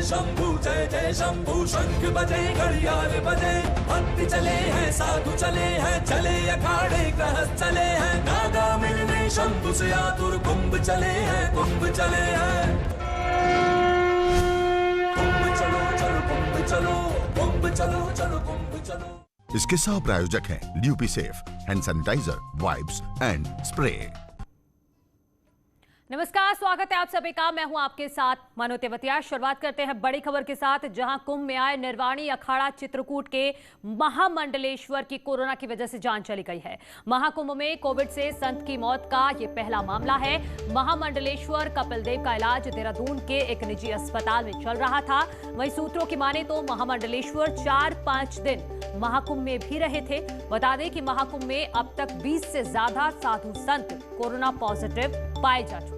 शंभू जय जय शंभू। शंख बजे घड़ियाल बजे, भक्त चले हैं साधु चले हैं, चले अखाड़े गृहस्थ चले हैं, नागा मिलने शंभू से आतुर। कुंभ चले हैं कुंभ चले हैं, कुंभ चलो चलो कुंभ चलो, कुंभ चलो चलो कुंभ चलो। इसके सह प्रायोजक हैं ल्यूपी safe, hand sanitizer, wipes and spray. नमस्कार, स्वागत है आप सभी का। मैं हूं आपके साथ मनु तेवतिया। शुरुआत करते हैं बड़ी खबर के साथ, जहां कुंभ में आए निर्वाणी अखाड़ा चित्रकूट के महामंडलेश्वर की कोरोना की वजह से जान चली गई है। महाकुंभ में कोविड से संत की मौत का ये पहला मामला है। महामंडलेश्वर कपिल देव का इलाज देहरादून के एक निजी अस्पताल में चल रहा था। वहीं सूत्रों की माने तो महामंडलेश्वर 4-5 दिन महाकुंभ में भी रहे थे। बता दें कि महाकुंभ में अब तक 20 से ज्यादा साधु संत कोरोना पॉजिटिव पाए जा चुके हैं।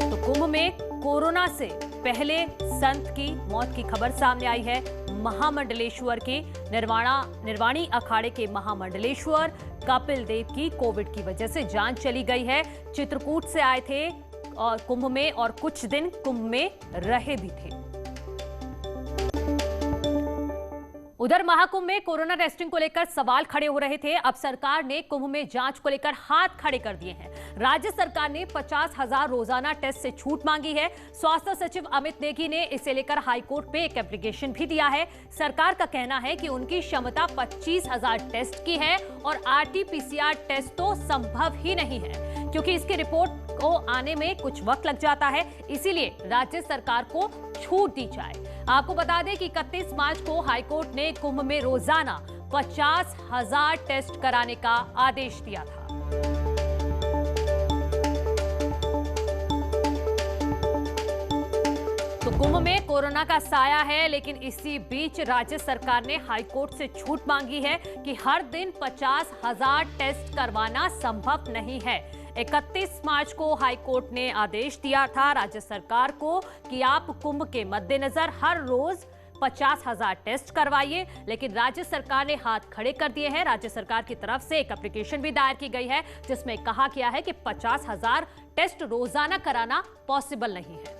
तो कुंभ में कोरोना से पहले संत की मौत की खबर सामने आई है। महामंडलेश्वर के निर्वाणी अखाड़े के महामंडलेश्वर कपिल देव की कोविड की वजह से जान चली गई है। चित्रकूट से आए थे और कुंभ में, और कुछ दिन कुंभ में रहे भी थे। उधर महाकुंभ में कोरोना टेस्टिंग को लेकर सवाल खड़े हो रहे थे। अब सरकार ने कुंभ में जांच को लेकर हाथ खड़े कर दिए हैं। राज्य सरकार ने 50,000 रोजाना टेस्ट से छूट मांगी है। स्वास्थ्य सचिव अमित नेगी ने इसे लेकर हाईकोर्ट पे एक एप्लीकेशन भी दिया है। सरकार का कहना है कि उनकी क्षमता 25,000 टेस्ट की है और RT-PCR टेस्ट तो संभव ही नहीं है, क्योंकि इसकी रिपोर्ट को आने में कुछ वक्त लग जाता है। इसीलिए राज्य सरकार को छूट दी जाए। आपको बता दें कि 31 मार्च को हाईकोर्ट ने कुंभ में रोजाना 50,000 टेस्ट कराने का आदेश दिया था। तो कुंभ में कोरोना का साया है, लेकिन इसी बीच राज्य सरकार ने हाईकोर्ट से छूट मांगी है कि हर दिन 50,000 टेस्ट करवाना संभव नहीं है। 31 मार्च को हाईकोर्ट ने आदेश दिया था राज्य सरकार को कि आप कुंभ के मद्देनजर हर रोज 50,000 टेस्ट करवाइए, लेकिन राज्य सरकार ने हाथ खड़े कर दिए हैं। राज्य सरकार की तरफ से एक एप्लीकेशन भी दायर की गई है, जिसमें कहा गया है कि 50,000 टेस्ट रोजाना कराना पॉसिबल नहीं है।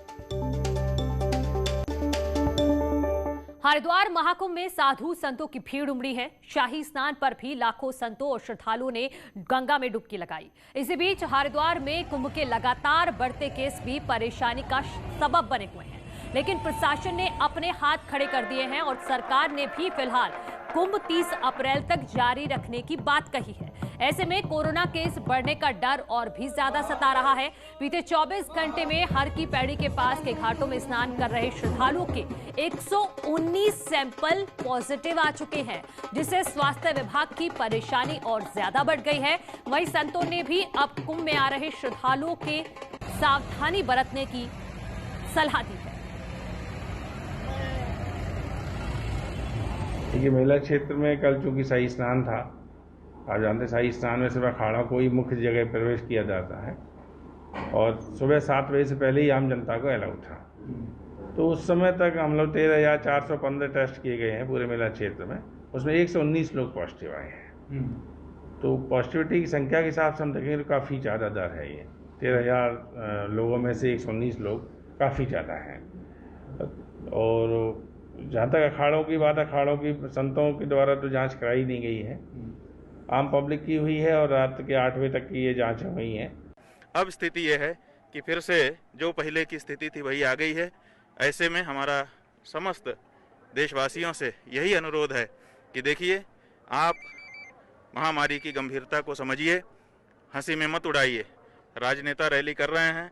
हरिद्वार महाकुंभ में साधु संतों की भीड़ उमड़ी है। शाही स्नान पर भी लाखों संतों और श्रद्धालुओं ने गंगा में डुबकी लगाई। इसी बीच हरिद्वार में कुंभ के लगातार बढ़ते केस भी परेशानी का सबब बने हुए हैं, लेकिन प्रशासन ने अपने हाथ खड़े कर दिए हैं और सरकार ने भी फिलहाल कुंभ 30 अप्रैल तक जारी रखने की बात कही है। ऐसे में कोरोना केस बढ़ने का डर और भी ज्यादा सता रहा है। बीते 24 घंटे में हर की पैड़ी के पास के घाटों में स्नान कर रहे श्रद्धालुओं के 119 सैंपल पॉजिटिव आ चुके हैं, जिससे स्वास्थ्य विभाग की परेशानी और ज्यादा बढ़ गई है। वहीं संतों ने भी अब कुंभ में आ रहे श्रद्धालुओं के सावधानी बरतने की सलाह दी है। देखिए, मेला क्षेत्र में कल चूंकि शाही स्नान था, आप जानते हैं शाही स्नान में सिर्फ अखाड़ा को ही मुख्य जगह प्रवेश किया जाता है और सुबह 7 बजे से पहले ही आम जनता को अलाउ था। तो उस समय तक हम लोग 13,415 टेस्ट किए गए हैं पूरे मेला क्षेत्र में। उसमें 119 लोग पॉजिटिव आए हैं। तो पॉजिटिविटी की संख्या के हिसाब से हम देखेंगे तो काफ़ी ज़्यादा दर है। ये 13,000 लोगों में से 119 लोग काफ़ी ज़्यादा हैं। और जहाँ तक अखाड़ों की बात, अखाड़ों की संतों के द्वारा तो जांच कराई नहीं गई है, आम पब्लिक की हुई है और रात के 8 बजे तक की ये जांच हुई है। अब स्थिति ये है कि फिर से जो पहले की स्थिति थी वही आ गई है। ऐसे में हमारा समस्त देशवासियों से यही अनुरोध है कि देखिए, आप महामारी की गंभीरता को समझिए, हंसी में मत उड़ाइए। राजनेता रैली कर रहे हैं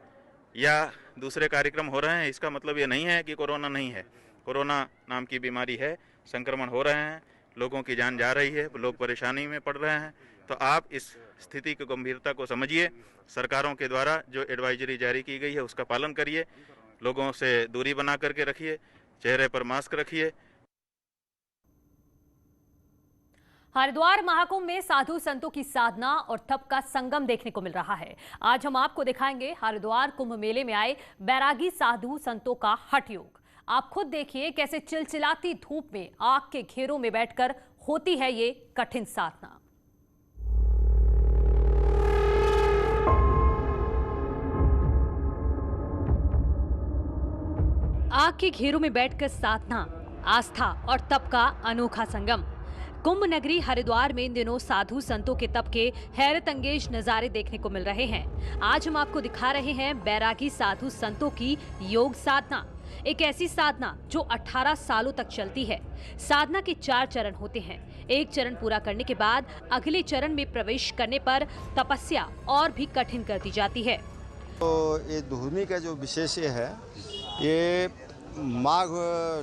या दूसरे कार्यक्रम हो रहे हैं, इसका मतलब ये नहीं है कि कोरोना नहीं है। कोरोना नाम की बीमारी है, संक्रमण हो रहे हैं, लोगों की जान जा रही है, लोग परेशानी में पड़ रहे हैं। तो आप इस स्थिति की गंभीरता को समझिए। सरकारों के द्वारा जो एडवाइजरी जारी की गई है उसका पालन करिए, लोगों से दूरी बना करके रखिए, चेहरे पर मास्क रखिए। हरिद्वार महाकुंभ में साधु संतों की साधना और तप का संगम देखने को मिल रहा है। आज हम आपको दिखाएंगे हरिद्वार कुंभ मेले में आए बैरागी साधु संतों का हठ योग। आप खुद देखिए कैसे चिलचिलाती धूप में आग के घेरों में बैठकर होती है ये कठिन साधना। आग के घेरों में बैठकर साधना, आस्था और तप का अनोखा संगम। कुंभ नगरी हरिद्वार में इन दिनों साधु संतों के तप के हैरत अंगेज नजारे देखने को मिल रहे हैं। आज हम आपको दिखा रहे हैं बैरागी साधु संतों की योग साधना, एक ऐसी साधना जो 18 सालों तक चलती है। साधना के 4 चरण होते हैं। एक चरण पूरा करने के बाद अगले चरण में प्रवेश करने पर तपस्या और भी कठिन कर दी जाती है। तो ये धुनी का जो विशेष है, ये माघ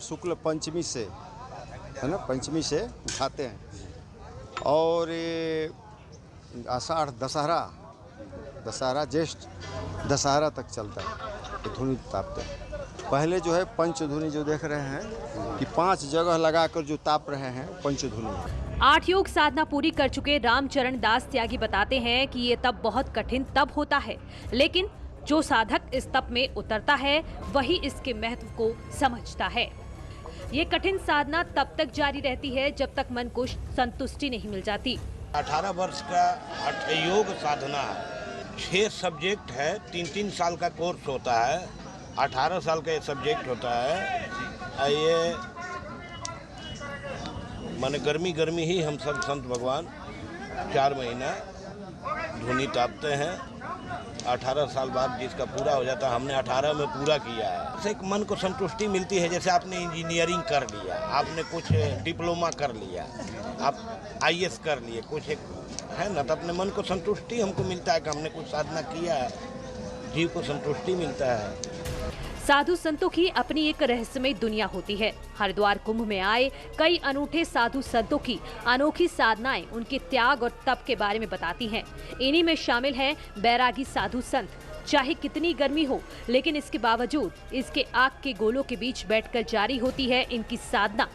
शुक्ल पंचमी से है ना, पंचमी से उठाते हैं और ये आषाढ़ दशहरा ज्येष्ठ दशहरा तक चलता है। ये धुनी तापते हैं। पहले जो है पंचधुनी जो देख रहे हैं कि 5 जगह लगाकर जो ताप रहे हैं पंचधुनी। 8 योग साधना पूरी कर चुके रामचरण दास त्यागी बताते हैं कि ये तप बहुत कठिन तप होता है, लेकिन जो साधक इस तप में उतरता है वही इसके महत्व को समझता है। ये कठिन साधना तब तक जारी रहती है जब तक मन को संतुष्टि नहीं मिल जाती। 18 वर्ष का हठ योग साधना है। 6 सब्जेक्ट है, 3-3 साल का कोर्स होता है। 18 साल का ये सब्जेक्ट होता है। ये माने गर्मी ही हम सब संत भगवान 4 महीना धुनी तापते हैं। 18 साल बाद जिसका पूरा हो जाता है, हमने 18 में पूरा किया है। इससे एक मन को संतुष्टि मिलती है। जैसे आपने इंजीनियरिंग कर लिया, आपने कुछ डिप्लोमा कर लिया, आप IAS कर लिए, कुछ एक है ना, तो अपने मन को संतुष्टि हमको मिलता है कि हमने कुछ साधना किया है, जीव को संतुष्टि मिलता है। साधु संतों की अपनी एक रहस्यमय दुनिया होती है। हरिद्वार कुंभ में आए कई अनूठे साधु संतों की अनोखी साधनाएं उनके त्याग और तप के बारे में बताती हैं। इन्हीं में शामिल हैं बैरागी साधु संत। चाहे कितनी गर्मी हो, लेकिन इसके बावजूद इसके आग के गोलों के बीच बैठकर जारी होती है इनकी साधना।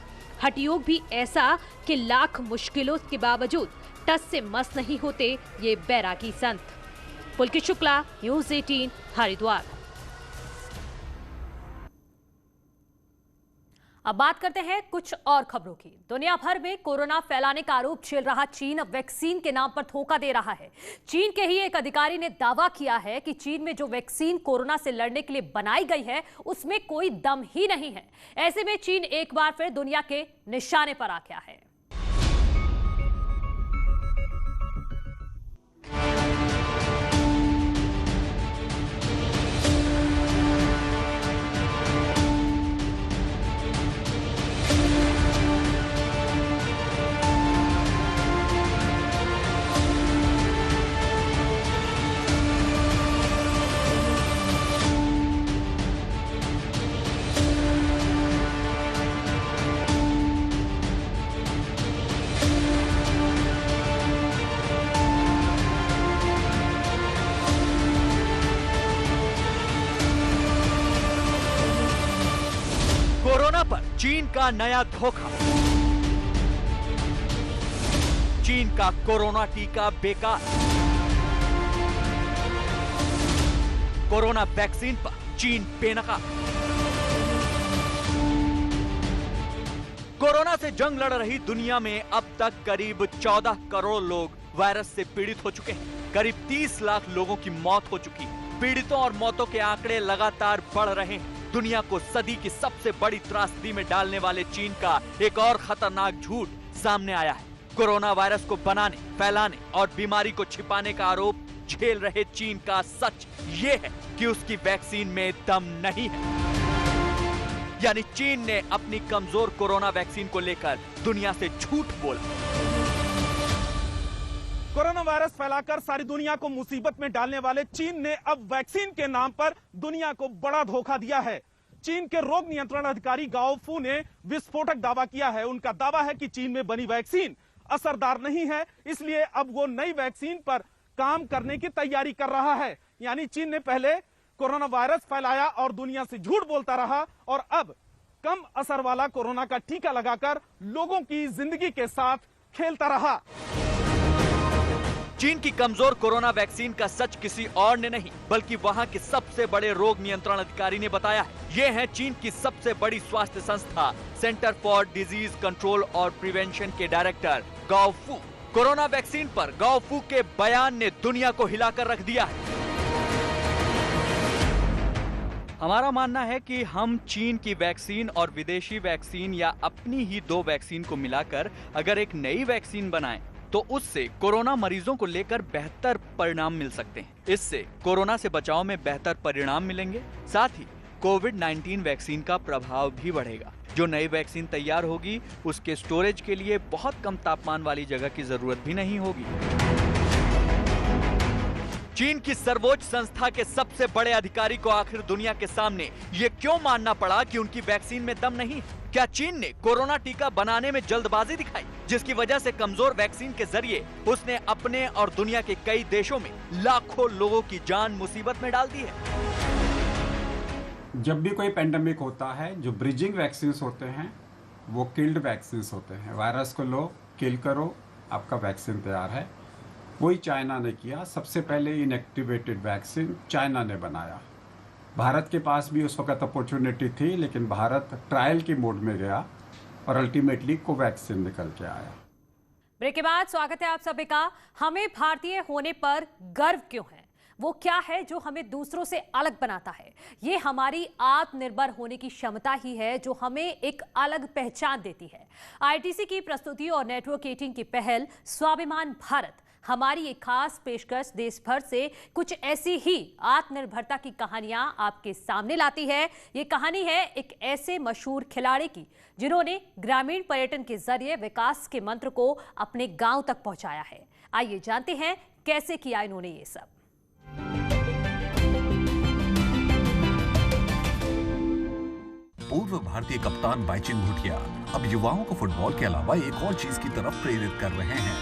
हठ योग भी ऐसा कि लाख मुश्किलों के बावजूद टस से मस नहीं होते ये बैरागी संत। पुलकित शुक्ला, न्यूज़ 18, हरिद्वार। अब बात करते हैं कुछ और खबरों की। दुनिया भर में कोरोना फैलाने का आरोप झेल रहा चीन अब वैक्सीन के नाम पर धोखा दे रहा है। चीन के ही एक अधिकारी ने दावा किया है कि चीन में जो वैक्सीन कोरोना से लड़ने के लिए बनाई गई है उसमें कोई दम ही नहीं है। ऐसे में चीन एक बार फिर दुनिया के निशाने पर आ गया है। कोरोना पर चीन का नया धोखा। चीन का कोरोना टीका बेकार। कोरोना वैक्सीन पर चीन बेनकाब। कोरोना से जंग लड़ रही दुनिया में अब तक करीब 14 करोड़ लोग वायरस से पीड़ित हो चुके हैं। करीब 30 लाख लोगों की मौत हो चुकी है। पीड़ितों और मौतों के आंकड़े लगातार बढ़ रहे हैं। दुनिया को सदी की सबसे बड़ी त्रासदी में डालने वाले चीन का एक और खतरनाक झूठ सामने आया है। कोरोना वायरस को बनाने, फैलाने और बीमारी को छिपाने का आरोप झेल रहे चीन का सच ये है कि उसकी वैक्सीन में दम नहीं है। यानी चीन ने अपनी कमजोर कोरोना वैक्सीन को लेकर दुनिया से झूठ बोला। कोरोना वायरस फैलाकर सारी दुनिया को मुसीबत में डालने वाले चीन ने अब वैक्सीन के नाम पर दुनिया को बड़ा धोखा दिया है। चीन के रोग नियंत्रण अधिकारी गाओ फू ने विस्फोटक दावा किया है। उनका दावा है कि चीन में बनी वैक्सीन असरदार नहीं है, इसलिए अब वो नई वैक्सीन पर काम करने की तैयारी कर रहा है। यानी चीन ने पहले कोरोना वायरस फैलाया और दुनिया से झूठ बोलता रहा और अब कम असर वाला कोरोना का टीका लगाकर लोगों की जिंदगी के साथ खेलता रहा। चीन की कमजोर कोरोना वैक्सीन का सच किसी और ने नहीं बल्कि वहां के सबसे बड़े रोग नियंत्रण अधिकारी ने बताया है। ये है चीन की सबसे बड़ी स्वास्थ्य संस्था सेंटर फॉर डिजीज कंट्रोल और प्रिवेंशन के डायरेक्टर गाओ फू। कोरोना वैक्सीन पर गाओ फू के बयान ने दुनिया को हिलाकर रख दिया है। हमारा मानना है कि हम चीन की वैक्सीन और विदेशी वैक्सीन या अपनी ही 2 वैक्सीन को मिलाकर अगर एक नई वैक्सीन बनाएं तो उससे कोरोना मरीजों को लेकर बेहतर परिणाम मिल सकते हैं। इससे कोरोना से बचाव में बेहतर परिणाम मिलेंगे, साथ ही कोविड-19 वैक्सीन का प्रभाव भी बढ़ेगा। जो नई वैक्सीन तैयार होगी उसके स्टोरेज के लिए बहुत कम तापमान वाली जगह की जरूरत भी नहीं होगी। चीन की सर्वोच्च संस्था के सबसे बड़े अधिकारी को आखिर दुनिया के सामने ये क्यों मानना पड़ा कि उनकी वैक्सीन में दम नहीं? क्या चीन ने कोरोना टीका बनाने में जल्दबाजी दिखाई, जिसकी वजह से कमजोर वैक्सीन के जरिए उसने अपने और दुनिया के कई देशों में लाखों लोगों की जान मुसीबत में डाल दी है? जब भी कोई पेंडेमिक होता है, जो ब्रिजिंग वैक्सीन होते हैं वो किल्ड वैक्सीन होते हैं। वायरस को लो, किल करो, आपका वैक्सीन तैयार है। वही चाइना ने किया। सबसे पहले इनएक्टिवेटेड वैक्सीन चाइना ने बनाया। भारत के पास भी उस वक्त अपॉर्चुनिटी थी, लेकिन भारत ट्रायल के मोड में गया और अल्टीमेटली कोवैक्सीन निकल के आया। ब्रेक के बाद स्वागत है आप सभी का। हमें भारतीय होने पर गर्व क्यों है? वो क्या है जो हमें दूसरों से अलग बनाता है? ये हमारी आत्मनिर्भर होने की क्षमता ही है जो हमें एक अलग पहचान देती है। आईटीसी की प्रस्तुति और नेटवर्क 18 की पहल स्वाभिमान भारत हमारी एक खास पेशकश देश भर से कुछ ऐसी ही आत्मनिर्भरता की कहानियां आपके सामने लाती है। ये कहानी है एक ऐसे मशहूर खिलाड़ी की जिन्होंने ग्रामीण पर्यटन के जरिए विकास के मंत्र को अपने गांव तक पहुंचाया है। आइए जानते हैं कैसे किया इन्होंने ये सब। पूर्व भारतीय कप्तान बाईचुंग भूटिया अब युवाओं को फुटबॉल के अलावा एक और चीज की तरफ प्रेरित कर रहे हैं।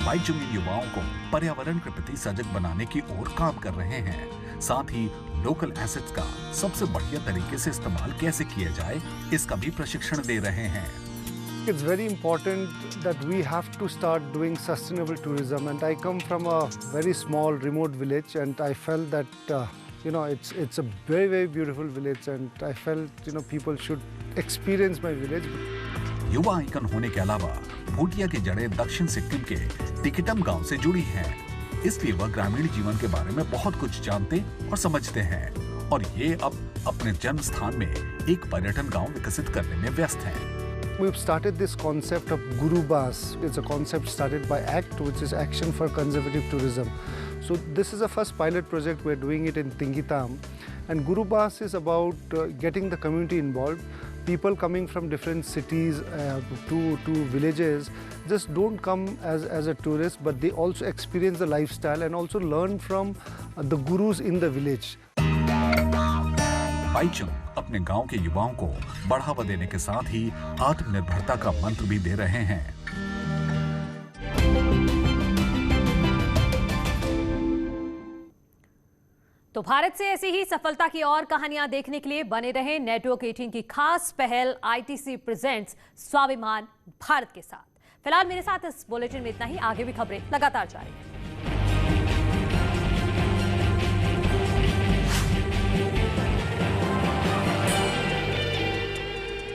बाईचुंग इन युवाओं को पर्यावरण के प्रति सजग बनाने की ओर काम कर रहे हैं। साथ ही लोकल एसेट्स का सबसे बढ़िया तरीके से इस्तेमाल कैसे किया जाए, इसका भी प्रशिक्षण दे रहे हैं। It's very important that we have to start doing sustainable tourism, and I come from a very small remote village, and I felt that it's a very beautiful village, and I felt people should experience my village. युवा icon होने के अलावा भूटिया की जड़ें दक्षिण सिक्किम के टिकिटम गांव से जुड़ी हैं, इसलिए वह ग्रामीण जीवन के बारे में बहुत कुछ जानते और समझते हैं और ये अब अपने जन्म स्थान में एक पर्यटन गांव विकसित करने में व्यस्त हैं। We've started this concept of Guru Bas. It's a concept started by ACT, which is Action for Conservative Tourism. So this is the first pilot project. We're doing it in Tingitam, and Guru Bas is about getting the community involved. People coming from different cities to villages just don't come as a tourist, but they also experience the lifestyle and also learn from the gurus in the village. Baichung अपने गांव के युवाओं को बढ़ावा देने के साथ ही आत्मनिर्भरता का मंत्र भी दे रहे हैं। तो भारत से ऐसी ही सफलता की और कहानियां देखने के लिए बने रहे नेटवर्क 18 की खास पहल आईटीसी प्रेजेंट्स स्वाभिमान भारत के साथ। फिलहाल मेरे साथ इस बुलेटिन में इतना ही। आगे भी खबरें लगातार जारी हैं।